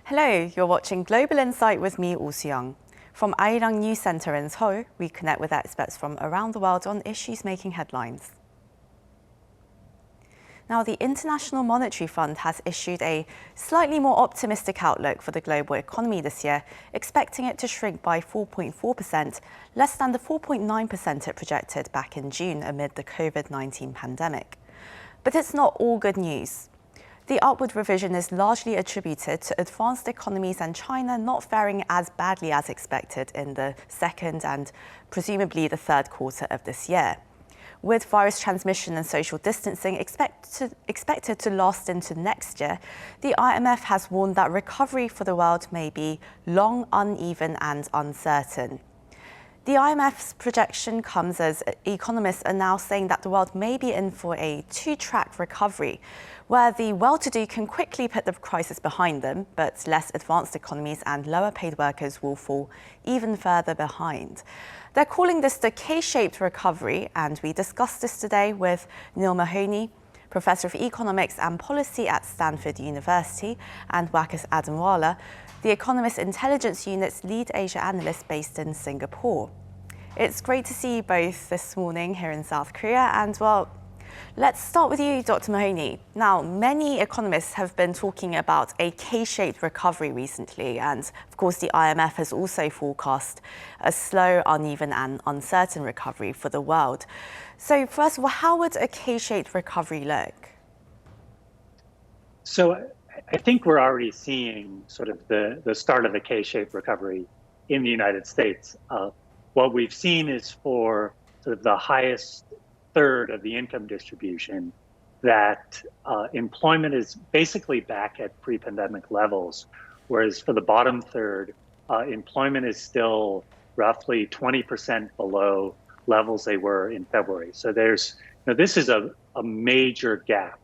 Hello, you're watching Global Insight with me, Oh Soo-young. From Arirang News Centre in Seoul, we connect with experts from around the world on issues making headlines. Now, the International Monetary Fund has issued a slightly more optimistic outlook for the global economy this year, expecting it to shrink by 4.4%, less than the 4.9% it projected back in June amid the COVID-19 pandemic. But it's not all good news. The upward revision is largely attributed to advanced economies and China not faring as badly as expected in the second and presumably the third quarter of this year. With virus transmission and social distancing expected to last into next year, the IMF has warned that recovery for the world may be long, uneven and uncertain. The IMF's projection comes as economists are now saying that the world may be in for a two-track recovery, where the well-to-do can quickly put the crisis behind them, but less advanced economies and lower-paid workers will fall even further behind. They're calling this the K-shaped recovery, and we discussed this today with Neil Mahoney, Professor of Economics and Policy at Stanford University, and Wakas Adamwala, the Economist Intelligence Unit's lead Asia analyst based in Singapore. It's great to see you both this morning here in South Korea, and well, let's start with you, Dr. Mahoney. Now, many economists have been talking about a K-shaped recovery recently, and of course the IMF has also forecast a slow, uneven and uncertain recovery for the world. So first of all, how would a K-shaped recovery look? So I think we're already seeing sort of the start of a K-shaped recovery in the United States. What we've seen is for sort of the highest third of the income distribution that employment is basically back at pre-pandemic levels, whereas for the bottom third, employment is still roughly 20% below levels they were in February. So there's, this is a major gap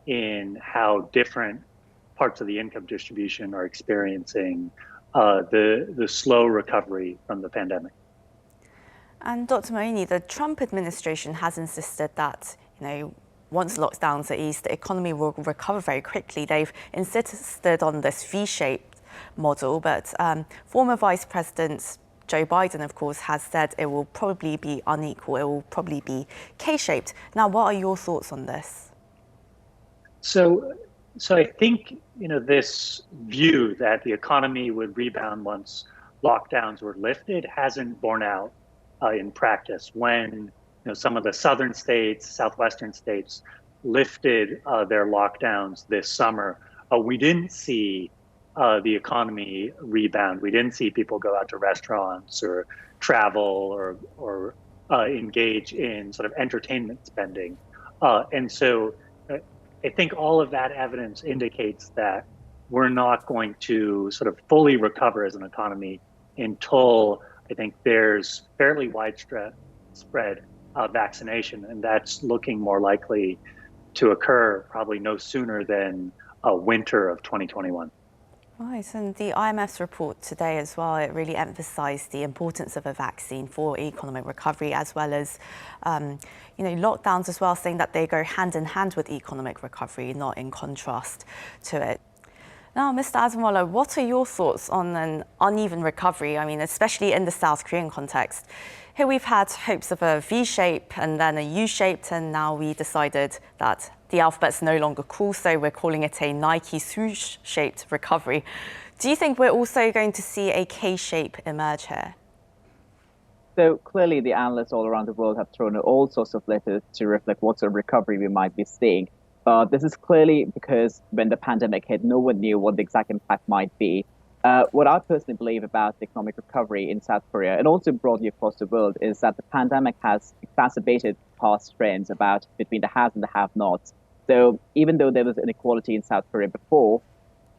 in how different parts of the income distribution are experiencing the slow recovery from the pandemic. And Dr. Mahoney, the Trump administration has insisted that, once lockdowns are eased, the economy will recover very quickly. They've insisted on this V-shaped model, but former Vice President Joe Biden, of course, has said it will probably be unequal. It will probably be K-shaped. Now, what are your thoughts on this? So I think, this view that the economy would rebound once lockdowns were lifted hasn't borne out in practice. When some of the southern states, southwestern states lifted their lockdowns this summer, we didn't see the economy rebound. We didn't see people go out to restaurants or travel or engage in sort of entertainment spending. And so I think all of that evidence indicates that we're not going to sort of fully recover as an economy until I think there's fairly widespread vaccination, and that's looking more likely to occur probably no sooner than winter of 2021. Right, and the IMF's report today as well, it really emphasised the importance of a vaccine for economic recovery, as well as, lockdowns as well, saying that they go hand in hand with economic recovery, not in contrast to it. Now, Mr. Adamwala, what are your thoughts on an uneven recovery? I mean, especially in the South Korean context. Here we've had hopes of a V-shape and then a U-shaped, and now we decided that the alphabet's no longer cool, so we're calling it a Nike swoosh-shaped recovery. Do you think we're also going to see a K-shape emerge here? So clearly the analysts all around the world have thrown all sorts of letters to reflect what sort of recovery we might be seeing. But this is clearly because when the pandemic hit, no one knew what the exact impact might be. What I personally believe about the economic recovery in South Korea and also broadly across the world is that the pandemic has exacerbated past trends between the haves and the have-nots. So even though there was inequality in South Korea before,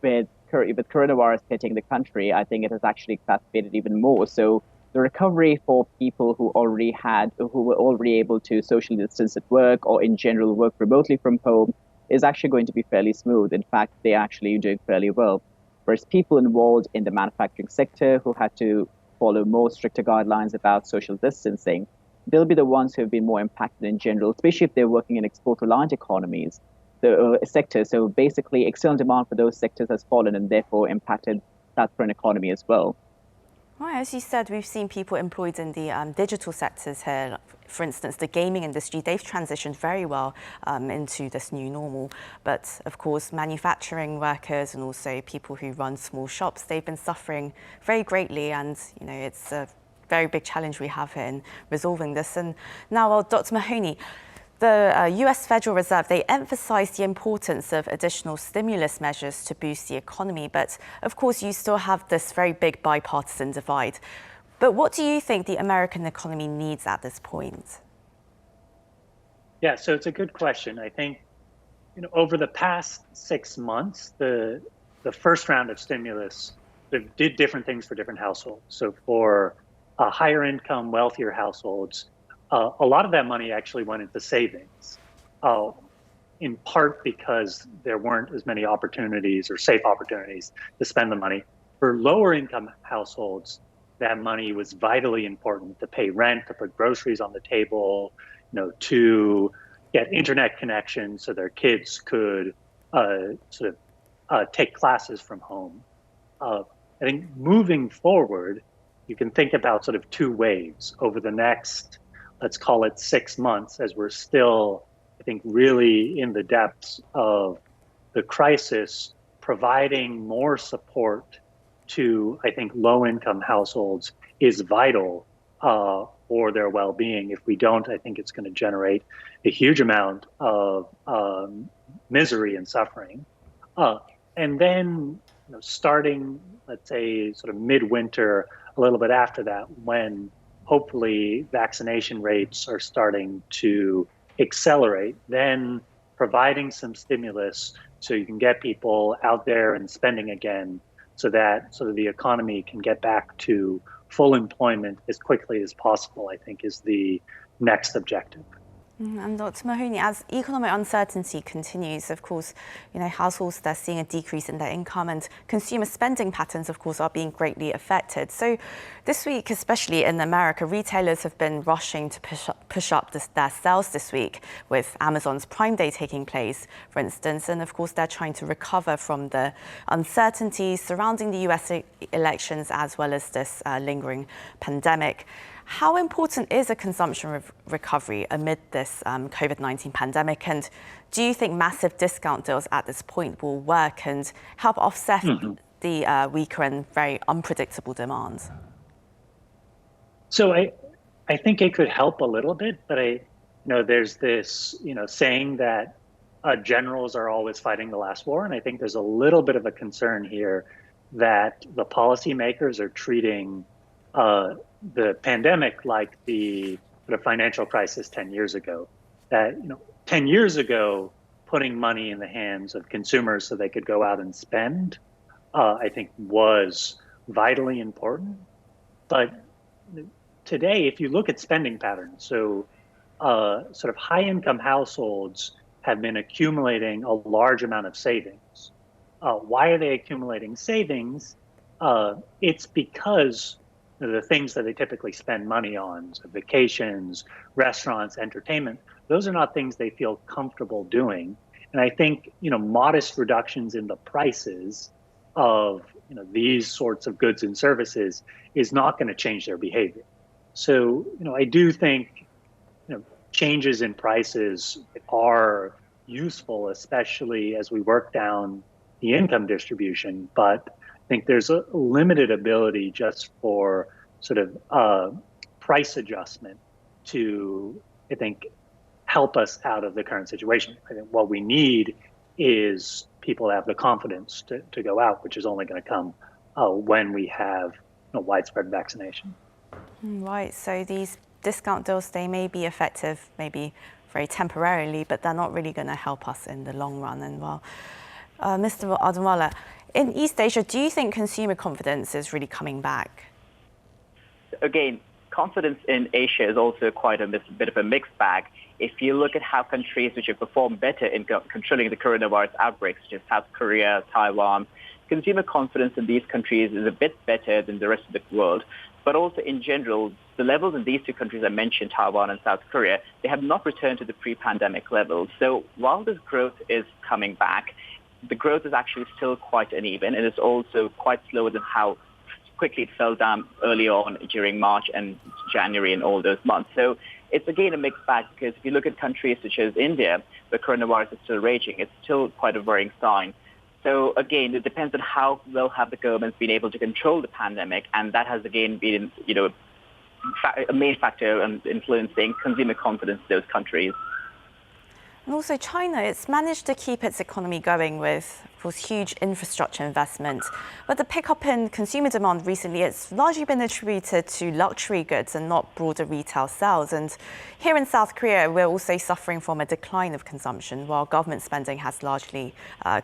with coronavirus hitting the country, I think it has actually exacerbated even more. So the recovery for people who were already able to socially distance at work or in general work remotely from home is actually going to be fairly smooth. In fact, they're actually doing fairly well. Whereas people involved in the manufacturing sector who had to follow more stricter guidelines about social distancing, they'll be the ones who have been more impacted in general, especially if they're working in export-reliant economies. sectors. So basically, external demand for those sectors has fallen and therefore impacted South Korean economy as well. Right, as you said, we've seen people employed in the digital sectors here. Like, for instance, the gaming industry, they've transitioned very well into this new normal. But of course, manufacturing workers and also people who run small shops, they've been suffering very greatly. And, you know, it's a very big challenge we have here in resolving this. And now, well, Dr. Mahoney, the US Federal Reserve, they emphasized the importance of additional stimulus measures to boost the economy. But of course, you still have this very big bipartisan divide. But what do you think the American economy needs at this point? Yeah, so it's a good question. I think, you know, over the past 6 months, the first round of stimulus did different things for different households. So for higher income, wealthier households, a lot of that money actually went into savings, in part because there weren't as many opportunities or safe opportunities to spend the money. For lower income households, that money was vitally important to pay rent, to put groceries on the table, you know, to get internet connections so their kids could take classes from home. I think moving forward, you can think about sort of two waves over the next, let's call it 6 months, as we're still, I think, really in the depths of the crisis. Providing more support to, I think, low-income households is vital for their well-being. If we don't, I think it's going to generate a huge amount of misery and suffering. And then, you know, starting, let's say, sort of midwinter, a little bit after that, when hopefully vaccination rates are starting to accelerate, then providing some stimulus so you can get people out there and spending again, so that sort of the economy can get back to full employment as quickly as possible, I think, is the next objective. And Dr. Mahoney, as economic uncertainty continues, of course, you know, households, they're seeing a decrease in their income, and consumer spending patterns, of course, are being greatly affected. So this week, especially in America, retailers have been rushing to push up their sales this week, with Amazon's Prime Day taking place, for instance. And of course, they're trying to recover from the uncertainties surrounding the US elections, as well as this lingering pandemic. How important is a consumption recovery amid this COVID-19 pandemic? And do you think massive discount deals at this point will work and help offset the weaker and very unpredictable demand? So I think it could help a little bit, but there's this, saying that generals are always fighting the last war. And I think there's a little bit of a concern here that the policymakers are treating the pandemic like the financial crisis 10 years ago. That 10 years ago, putting money in the hands of consumers so they could go out and spend, I think was vitally important. But today, if you look at spending patterns, so sort of high-income households have been accumulating a large amount of savings. Why are they accumulating savings? It's because the things that they typically spend money on, so vacations, restaurants, entertainment, those are not things they feel comfortable doing. And I think, modest reductions in the prices of, these sorts of goods and services is not going to change their behavior. So, I do think, changes in prices are useful, especially as we work down the income distribution. But I think there's a limited ability just for sort of price adjustment to, I think, help us out of the current situation. I think what we need is people to have the confidence to go out, which is only going to come when we have widespread vaccination. Right. So these discount deals, they may be effective, maybe very temporarily, but they're not really going to help us in the long run. And well, Mr. Adamwala, in East Asia, do you think consumer confidence is really coming back? Again, confidence in Asia is also quite a bit of a mixed bag. If you look at how countries which have performed better in controlling the coronavirus outbreaks, such as South Korea, Taiwan, consumer confidence in these countries is a bit better than the rest of the world. But also in general, the levels in these two countries I mentioned, Taiwan and South Korea, they have not returned to the pre-pandemic levels. So while this growth is coming back, the growth is actually still quite uneven, and it's also quite slower than how quickly it fell down early on during March and January and all those months. So it's again a mixed bag, because if you look at countries such as India, where coronavirus is still raging, it's still quite a worrying sign. So again, it depends on how well have the governments been able to control the pandemic, and that has again been, a main factor in influencing consumer confidence in those countries. And also China, it's managed to keep its economy going with, of course, huge infrastructure investment. But the pickup in consumer demand recently, it's largely been attributed to luxury goods and not broader retail sales. And here in South Korea, we're also suffering from a decline of consumption, while government spending has largely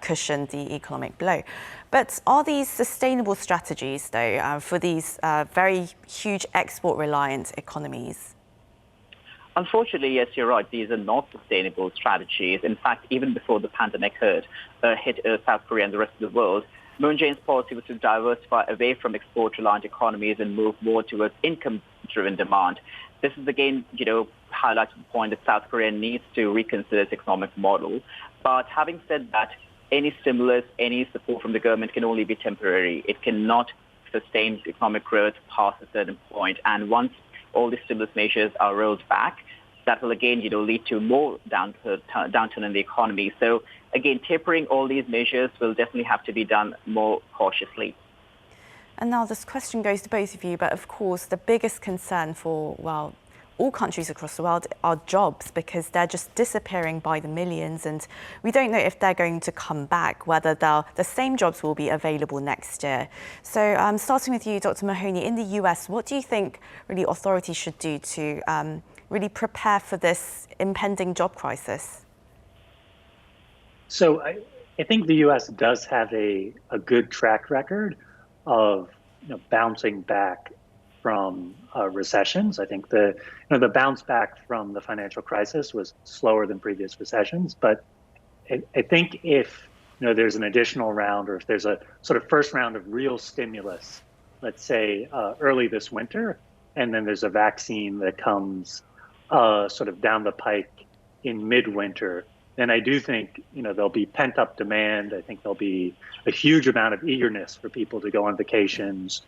cushioned the economic blow. But are these sustainable strategies, though, for these very huge export-reliant economies? Unfortunately, yes, you're right. These are not sustainable strategies. In fact, even before the pandemic hit South Korea and the rest of the world, Moon Jae-in's policy was to diversify away from export-reliant economies and move more towards income-driven demand. This is again, highlights the point that South Korea needs to reconsider its economic model. But having said that, any stimulus, any support from the government can only be temporary. It cannot sustain economic growth past a certain point. And once all the stimulus measures are rolled back, that will again, lead to more downturn in the economy. So again, tapering all these measures will definitely have to be done more cautiously. And now this question goes to both of you, but of course, the biggest concern for, all countries across the world are jobs, because they're just disappearing by the millions, and we don't know if they're going to come back, whether the same jobs will be available next year. So starting with you, Dr. Mahoney, in the US, what do you think really authorities should do to really prepare for this impending job crisis? So I think the US does have a good track record of bouncing back from recessions. I think the bounce back from the financial crisis was slower than previous recessions. But I think if there's an additional round, or if there's a sort of first round of real stimulus, let's say early this winter, and then there's a vaccine that comes sort of down the pike in midwinter, then I do think there'll be pent up demand. I think there'll be a huge amount of eagerness for people to go on vacations,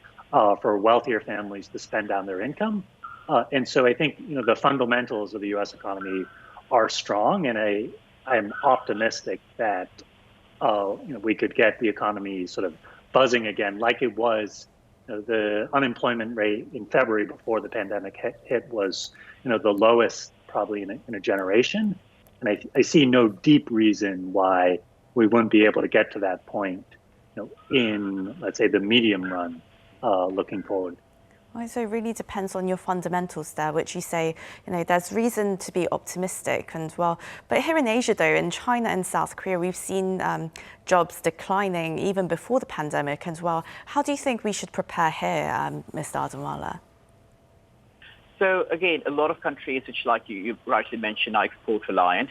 for wealthier families to spend down their income. And so I think, the fundamentals of the U.S. economy are strong, and I'm optimistic that, we could get the economy sort of buzzing again like it was. The unemployment rate in February before the pandemic hit was, the lowest probably in a generation. And I see no deep reason why we wouldn't be able to get to that point, in, let's say, the medium run. Looking forward. Well, so it really depends on your fundamentals there, which you say, there's reason to be optimistic. But here in Asia, though, in China and South Korea, we've seen jobs declining even before the pandemic. And how do you think we should prepare here, Mr. Adamwala? So again, a lot of countries, which like you rightly mentioned, are export reliant.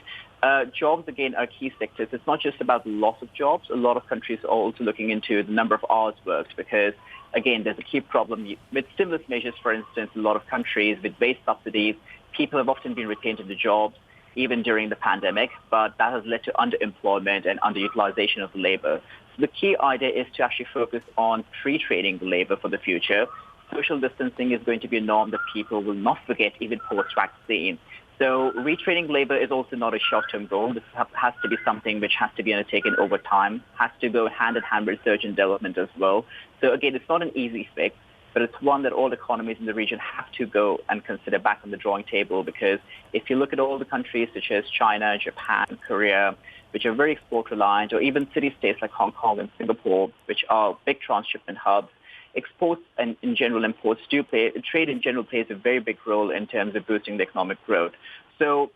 Jobs, again, are key sectors. It's not just about the loss of jobs. A lot of countries are also looking into the number of hours worked, because, again, there's a key problem with stimulus measures. For instance, a lot of countries with wage subsidies, people have often been retained in the jobs, even during the pandemic, but that has led to underemployment and underutilization of the labor. So the key idea is to actually focus on retraining the labor for the future. Social distancing is going to be a norm that people will not forget, even post-vaccine. So retraining labor is also not a short-term goal. This has to be something which has to be undertaken over time, has to go hand-in-hand with research and development as well. So again, it's not an easy fix, but it's one that all economies in the region have to go and consider back on the drawing table, because if you look at all the countries such as China, Japan, Korea, which are very export-reliant, or even city-states like Hong Kong and Singapore, which are big transshipment hubs, exports and in general imports trade in general plays a very big role in terms of boosting the economic growth. So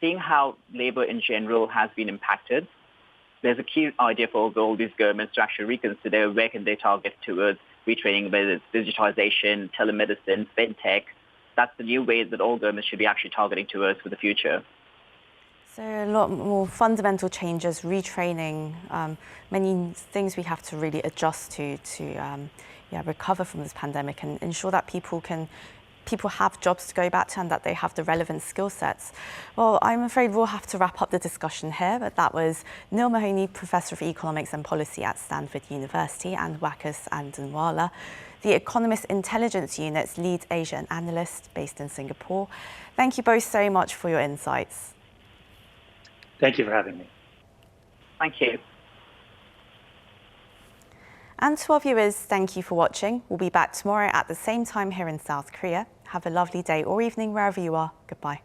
seeing how labor in general has been impacted, there's a key idea for all these governments to actually reconsider where can they target towards retraining, whether it's digitization, telemedicine, fintech. That's the new way that all governments should be actually targeting towards for the future. So a lot more fundamental changes, retraining, many things we have to really adjust to recover from this pandemic and ensure that people have jobs to go back to and that they have the relevant skill sets. Well, I'm afraid we'll have to wrap up the discussion here, but that was Neil Mahoney, Professor of Economics and Policy at Stanford University, and Wakas Andanwala, the Economist Intelligence Unit's lead Asian analyst based in Singapore. Thank you both so much for your insights. Thank you for having me. Thank you. And to our viewers, thank you for watching. We'll be back tomorrow at the same time here in South Korea. Have a lovely day or evening wherever you are. Goodbye.